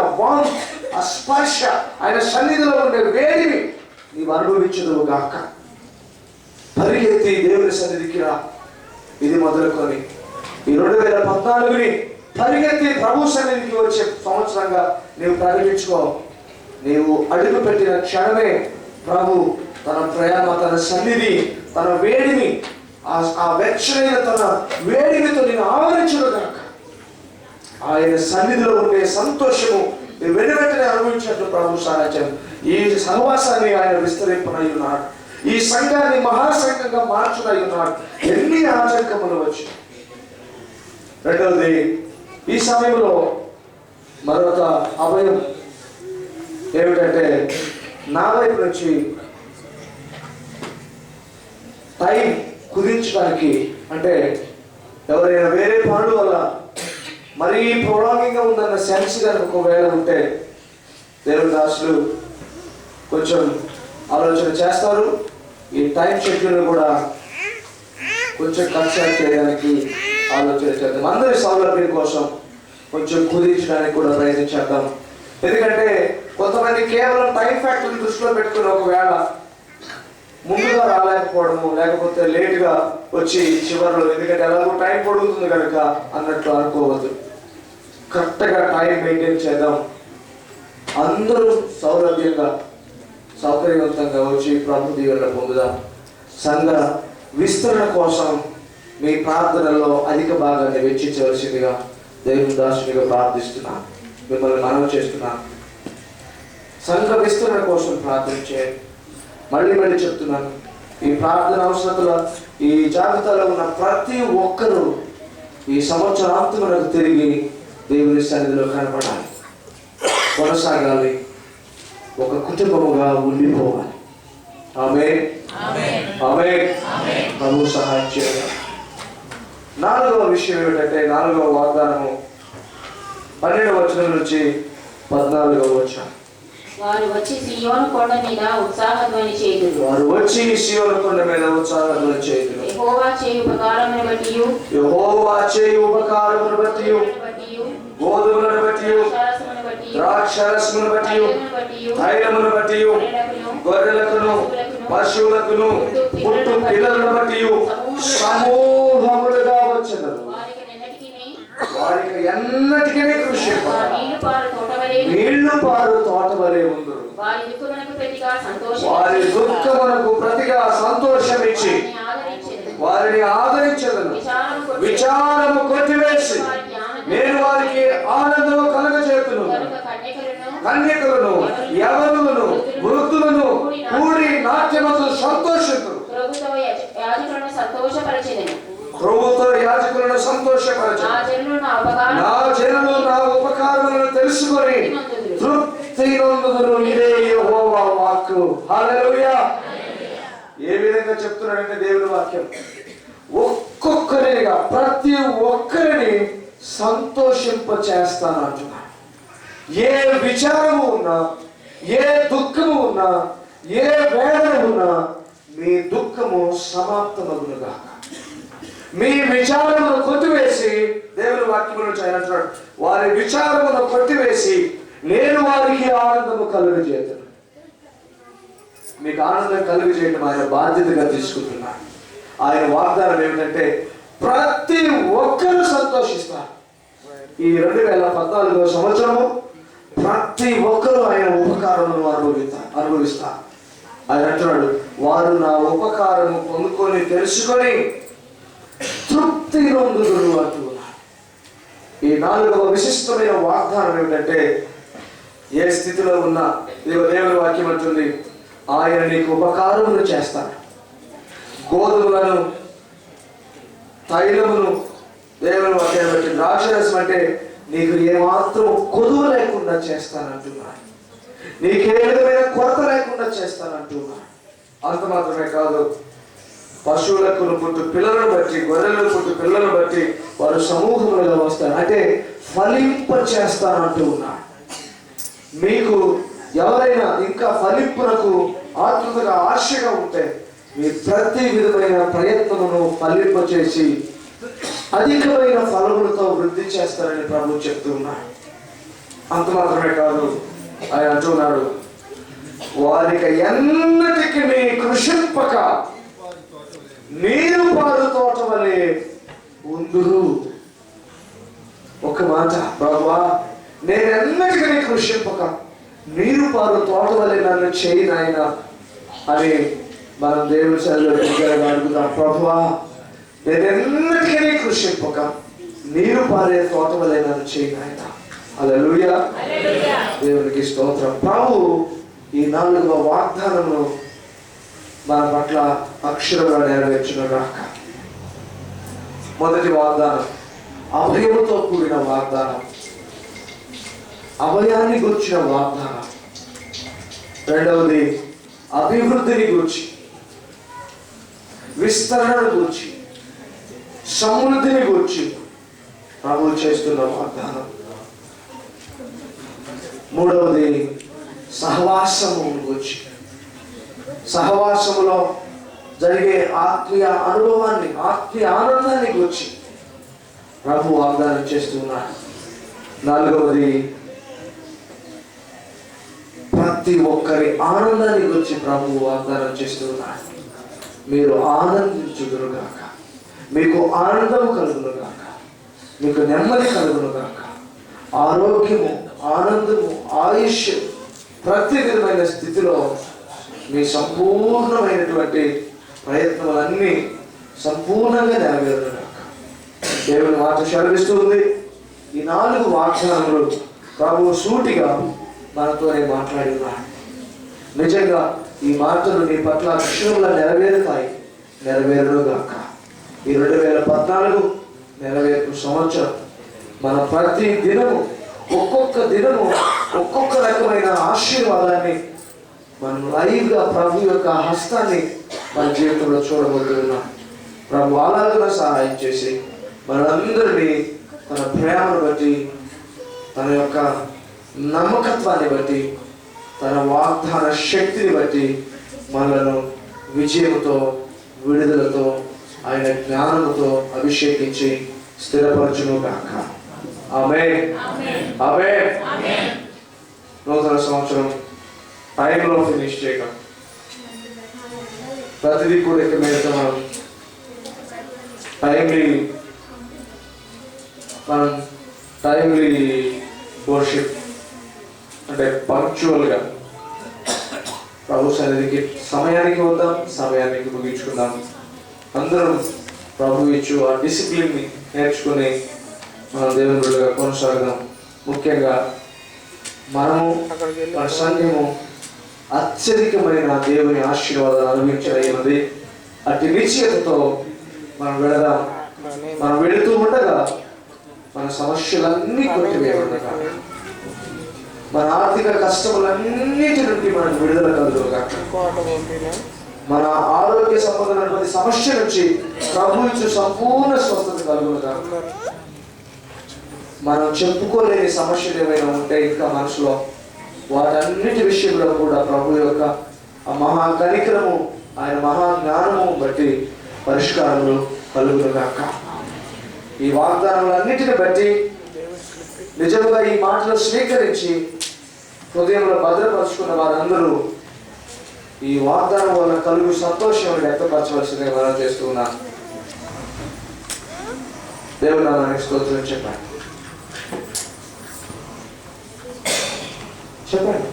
ఆ స్పర్శ, ఆయన సన్నిధిలో ఉండే వేడిని నీవు అనుభవించదువు గాక. పరిగెత్తి దేవుని సన్నిధికి రా. ఇది మొదలుకొని ఈ 2014ని పరిగెత్తి ప్రభు సన్నిధికి వచ్చే సంవత్సరంగా నీవు ప్రకటించుకో. నీవు అడుగు పెట్టిన క్షణమే ప్రభు తన ప్రేమ, తన సన్నిధి, తన వేడిని, ఆ వెచ్చనైన తన వేడిమితో నేను ఆవరించను గాక. ఆయన సన్నిధిలో ఉండే సంతోషము వెనువెంటనే అనుభవించినట్లు ప్రభు సారాజ్యం. ఈ సహవాసాన్ని ఆయన విస్తరింపనై ఉన్నాడు. ఈ సంఘాన్ని మహాసంఘంగా మార్చునై ఉన్నాడు. ఎన్ని ఆటంకములు వచ్చి. రెండవది, ఈ సమయంలో మరొక అభయం ఏమిటంటే, నా వైపు నుంచి టైం కుదించడానికి, అంటే ఎవరైనా వేరే పనుల వల్ల మరీ ప్రొలాంగింగ్గా ఉందన్న సెన్స్ కనుక ఒకవేళ ఉంటే దేవుని దాసులు కొంచెం ఆలోచన చేస్తారు. ఈ టైం షెడ్యూల్ కూడా కొంచెం కన్సల్ట్ చేయడానికి ఆలోచన చేద్దాం. అందరి సౌలభ్యం కోసం కొంచెం కుదించడానికి కూడా ప్రయత్నించేద్దాం. ఎందుకంటే కొంతమంది కేవలం టైం ఫ్యాక్టర్ని దృష్టిలో పెట్టుకుని ఒకవేళ ముందుగా రాలేకపోవడము, లేకపోతే లేటుగా వచ్చి చివరిలో, ఎందుకంటే ఎలాగో టైం పొడుగుతుంది కనుక అన్నట్లు అనుకోవద్దు. కరెక్ట్గా టైం మెయింటైన్ చేద్దాం. అందరూ సౌలభ్యంగా సౌకర్యవంతంగా వచ్చి ప్రభు దీవెనలు పొందుదాం. సంఘ విస్తరణ కోసం మీ ప్రార్థనలో అధిక భాగాన్ని వెచ్చించవలసిందిగా దేవుని దాసునిగా ప్రార్థిస్తున్నాను. మిమ్మల్ని మనవి చేస్తున్నాను. సంఘ విస్తరణ కోసం ప్రార్థన చేయండి. మళ్ళీ చెప్తున్నాను, ఈ ప్రార్థన అవసరతల ఈ జాబితాలో ఉన్న ప్రతి ఒక్కరూ ఈ సంవత్సరాంతమునకు తిరిగి దేవుని సన్నిధిలో కనపడాలి, కొనసాగాలి, ఒక కుటుంబముగా ఉండిపోవాలి. ఆమేన్, ఆమేన్. ప్రభు సహాయం చేయాలి. 4వ విషయం ఏమిటంటే, 4వ వాగ్దానము 12వ వచనం నుంచి 14వ వచనం. వారు వచ్చి సియోను కొండ మీద ఉత్సాహధ్వని చేయుదురు. వారు వచ్చి సియోను కొండ మీద ఉత్సాహధ్వని చేయుదురు. యెహోవా చేయు ఉపకారమును బట్టియు, యెహోవా చేయు ఉపకారమును బట్టియు, గోధుమలను బట్టియు, ద్రాక్షారసమును బట్టియు, తైలమును బట్టియు, గొర్రెలకును పశువులకును పుట్టు పిల్లలను బట్టియు సమూహములుగా వచ్చెదరు. వారికి ఎన్నటికీ కృషి నీళ్లు పారు తోట వలె ఉందురు. వారి దుఃఖమునకు ప్రతిగా సంతోషం ఇచ్చి వారిని ఆదరించెదను. విచారము కొట్టివేసి నేను వారికి ఆనందము కలుగజేతును. కన్యకలను, యవనులను, వృద్ధులను కూడి నాట్యముతో సంతోషితురు. ప్రభుతో యాజకులను సంతోషపరచు. నా జనులు నా ఉపకారములను తెలుసుకొని తృప్తి నొందుదురు. ఇదే యెహోవా వాక్కు. హల్లెలూయా. ఏ విధంగా చెప్తున్నాడంటే దేవుని వాక్యం, ఒక్కొక్కరిగా ప్రతి ఒక్కరిని సంతోషింప చేస్తాను అంటున్నాడు. ఏ విచారము ఉన్నా, ఏ దుఃఖము ఉన్నా, ఏ వేదన ఉన్నా మీ దుఃఖము సమాప్తమగునుగా. మీ విచారమును కొట్టివేసి, దేవుని వాక్యమును అంటున్నాడు, వారి విచారమును కొట్టివేసి నేను వారికి ఆనందము కలుగజేతును. మీకు ఆనందం కలుగజేయడం ఆయన బాధ్యతగా తీసుకుంటున్నాడు. ఆయన వాగ్దానం ఏమిటంటే ప్రతి ఒక్కరూ సంతోషిస్తారు. ఈ 2014వ సంవత్సరము ప్రతి ఒక్కరూ ఆయన ఉపకారమును అనుభవిస్తారు. ఆయన అంటున్నాడు, వారు నా ఉపకారము పొందుకొని తెలుసుకొని తృప్తి నొందుదురు అంటున్నారు. ఈ 4వ విశిష్టమైన వాగ్దానం ఏమిటంటే, ఏ స్థితిలో ఉన్నా దేవుని వాక్యం అంటుంది, ఆయన నీకు ఉపకారములు చేస్తాడు. గోధుమలను, తైలమును దేవుని వాక్యాన్ని బట్టి ద్రాక్షరసం అంటే నీకు ఏమాత్రం కొదువు లేకుండా చేస్తానంటున్నాడు. నీకే విధమైన కొరత లేకుండా చేస్తానంటున్నాడు. అంత మాత్రమే కాదు, పశువులకు పుట్టు పిల్లలను బట్టి, గొర్రెలకు పుట్టు పిల్లలను బట్టి వారు సమూహములుగా వస్తారు. అంటే ఫలింప చేస్తానంటూ ఉన్నాడు. మీకు ఎవరైనా ఇంకా ఫలింపునకు ఆతృతగా ఆశగా ఉంటే మీ ప్రతి విధమైన ప్రయత్నమును ఫలింప చేసి అధికమైన ఫలములతో వృద్ధి చేస్తారని ప్రభు చెప్తూ ఉన్నాడు. అంత మాత్రమే కాదు, ఆయన అంటున్నాడు, వారికి ఎన్నటికి నీ కృషింపక నీరు పారు తోట వలె ఉందురు. ఒక మాట, ప్రభువా నేనెన్నటికీ నీ కృషింపక నీరు పారు తోట వలె నన్ను చేయి నాయన అని మనం దేవుని సన్నిధిలో అడుగుతాం. ప్రభువా నేనెన్నటికీ నీ కృషింపక నీరు పారే తోట వలె నన్ను చేయి నాయన. హల్లెలూయా, దేవునికి స్తోత్రం. ప్రభు ఈ 4వ వాగ్దానమును మన పట్ల అక్షరంగా నెరవేర్చును గాక. మొదటి వాగ్దానం అభయముతో కూడిన వాగ్దానం, అభయాన్ని గురించిన వాగ్దానం. రెండవది అభివృద్ధిని గురించి, విస్తరణను గురించి, సమృద్ధిని గురించి ప్రభు చేస్తున్న వాగ్దానం. మూడవది సహవాసము గురించి, సహవాసములో జరిగే ఆత్మీయ అనుభవాన్ని, ఆత్మీయ ఆనందాన్ని గురించి ప్రభు వాగ్దానం చేస్తున్నాడు. నాలుగవది ప్రతి ఒక్కరి ఆనందాన్ని గురించి ప్రభు వాగ్దానం చేస్తున్నాడు. మీరు ఆనందించుదురుగాక, మీకు ఆనందము కలుగునుగాక, మీకు నెమ్మది కలుగునుగాక, ఆరోగ్యము, ఆనందము, ఆయుష్ ప్రతి విధమైన స్థితిలో మీ సంపూర్ణమైనటువంటి ప్రయత్నాలన్నీ సంపూర్ణంగా నెరవేరుగాక. దేవుని మాట సెలవిస్తుంది. ఈ 4 వాగ్దానములు ప్రభువు సూటిగా మనతోనే మాట్లాడినాడు. నిజంగా ఈ మాటలు నీ పట్ల అక్షరంలో నెరవేరుతాయి, నెరవేరుగాక. ఈ 2014 నెరవేర్పు సంవత్సరం మన ప్రతి దినము, ఒక్కొక్క దినము ఒక్కొక్క రకమైన ఆశీర్వాదాన్ని మనం లైవ్గా ప్రభు యొక్క హస్తాన్ని మన జీవితంలో చూడబోతున్నాం. ప్రభు అలాగ సహాయం చేసి మనందరినీ తన ప్రేమను బట్టి, తన యొక్క నమ్మకత్వాన్ని బట్టి, తన వాగ్దాన శక్తిని బట్టి మనలను విజయంతో, విడుదలతో, ఆయన జ్ఞానముతో అభిషేకించి స్థిరపరచును గాక. ఆమేన్, ఆమేన్. నూతన సంవత్సరం టైంలో ఫినిష్ చేయడం, ప్రతిదీ కూడా ఇక్కడ మీద మనం టైమ్లీ వర్షిప్ అంటే పంక్చువల్గా ప్రభు సన్నిధికి సమయానికి వద్దాం, సమయానికి ముగించుకుందాం. అందరం ప్రభు ఇచ్చు ఆ డిసిప్లిన్ని నేర్చుకుని మన దేవుని బిడ్డగా కొనసాగదాం. ముఖ్యంగా మనము, మన సంఘము అత్యధికమైన దేవుని ఆశీర్వాదాలు అనుభవించడమైనది. అట్టి నిశ్చయతతో మనం వెళదాం. మనం వెళుతూ ఉండగా మన సమస్యలన్నీ కొట్టివేయబడగా, మన ఆర్థిక కష్టములన్నిటి నుండి మనకు విడుదల కలుగుగా, మన ఆరోగ్య సంబంధమైనటువంటి సమస్య నుంచి ప్రభు ఇచ్చు సంపూర్ణ స్వస్థత కలుగుగా, మనం చెప్పుకోలేని సమస్యలు ఏమైనా ఉంటే ఇంకా మనసులో వాటన్నిటి విషయంలో కూడా ప్రభు యొక్క ఆ మహా కనికరము, ఆయన మహా జ్ఞానము బట్టి పరిష్కారములు కలుగుగాక. ఈ వాగ్దానాలన్నిటిని బట్టి నిజంగా ఈ మాటలు స్వీకరించి హృదయంలో భద్రపరుచుకున్న వారందరూ ఈ వాగ్దానం వల్ల కలుగు సంతోషం వ్యక్తపరచవలసిందిగా మనం చేస్తున్నా. దేవుడు నామానికి స్తోత్రం. చెప్పండి, చెప్పండి.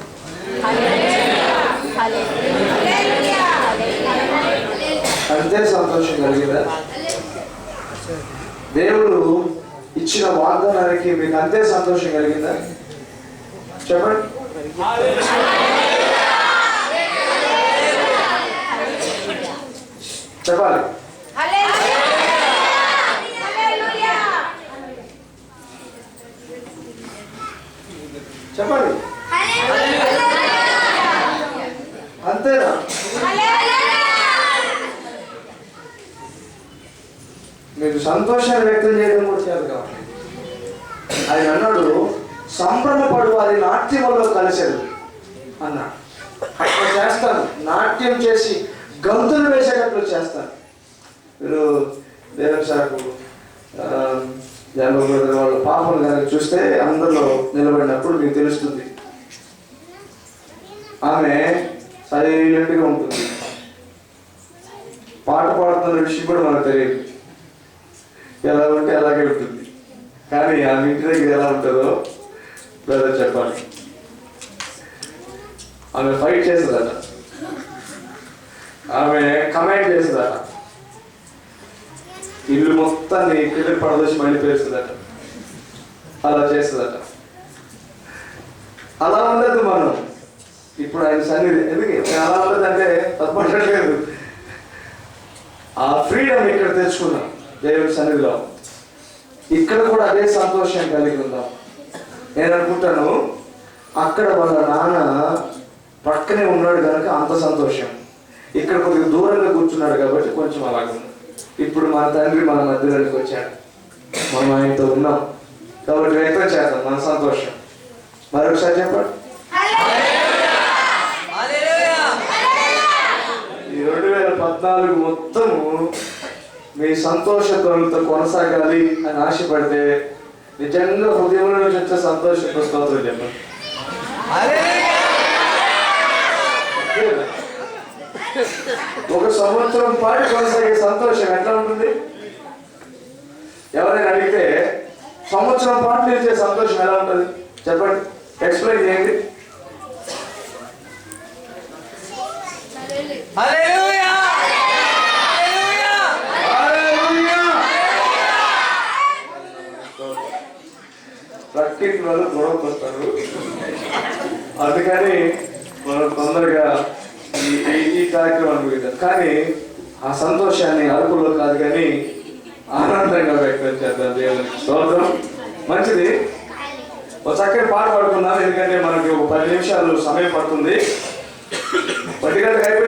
అంతే సంతోషం కలిగిందా? దేవుడు ఇచ్చిన వాగ్దానానికి మీకు అంతే సంతోషం కలిగిందా? చెప్పండి. చెప్పాలి. చెప్పండి. అంతేనా? మీకు సంతోషాన్ని వ్యక్తం చేయడం కూడా చేత కావాలి. ఆయన అన్నాడు, సంభ్రమపడు వారి నాట్యంలో కలిసేది అన్నాడు. అట్లా చేస్తాను, నాట్యం చేసి గంతులు వేసేటట్లు చేస్తాను. మీరు దేవుని సాకు వాళ్ళ పాపలు కానీ చూస్తే అందరిలో నిలబడినప్పుడు మీకు తెలుస్తుంది, ఆమె సైలెంట్గా ఉంటుంది. పాట పాడుతున్న విషయం కూడా మనకు తెలియదు, ఎలా ఉంటే అలాగే ఉంటుంది. కానీ ఆమె ఇంటి దగ్గర ఎలా ఉంటుందో బ్రదర్ చెప్పాలి. ఆమె ఫైట్ చేస్తుందట, ఆమె కమాండ్ చేస్తుందట, ఇల్లు మొత్తాన్ని కింద పడదోసి మళ్ళీ పేరుస్తుందట, అలా చేస్తుందట. అలా ఉండదు మనం ఇప్పుడు ఆయన సన్నిధి. ఎందుకు అలా ఉండదంటే తప్పట్లేదు, ఆ ఫ్రీడమ్ ఇక్కడ తెచ్చుకున్నాం దేవుడి సన్నిధిలో. ఇక్కడ కూడా అదే సంతోషం కలిగి ఉందాం. నేను అనుకుంటాను అక్కడ వాళ్ళ నాన్న పక్కనే ఉన్నాడు కనుక అంత సంతోషం, ఇక్కడ కొద్దిగా దూరంగా కూర్చున్నాడు కాబట్టి కొంచెం అలాగే ఉంది. ఇప్పుడు మన తండ్రి మన మధ్యలోకి వచ్చాడు, మనం ఆయనతో ఉన్నాం కాబట్టి వ్యక్తం చేద్దాం మన సంతోషం. మరొకసారి చెప్పండి. ఈ 2014 మొత్తము మీ సంతోష ధ్వనులతో కొనసాగాలి అని ఆశపడితే నిజంగా హృదయంలో నుంచి వచ్చే సంతోషంతో స్తోత్రం చెప్పండి. ఒక సంవత్సరం పాటు కొనసాగే సంతోషం ఎట్లా ఉంటుంది? ఎవరైనా అడిగితే సంవత్సరం పాటు నిలిచే సంతోషం ఎలా ఉంటుంది చెప్పండి, ఎక్స్ప్లెయిన్ చేయండి. ప్రకృతి వాళ్ళు గొడవకు వస్తారు, అందుకని మనం తొందరగా ఈ కార్యక్రమాన్ని ముగిద్దాం. కానీ ఆ సంతోషాన్ని అరుపులో కాదు కానీ ఆనందంగా వ్యక్తం చేద్దాం. దేవునికి స్తోత్రం. మంచిది, ఒక చక్కటి పాట పాడుకుందాం, ఎందుకంటే మనకి ఒక 10 నిమిషాలు సమయం పడుతుంది. 10 గంటలకు అయిపోయి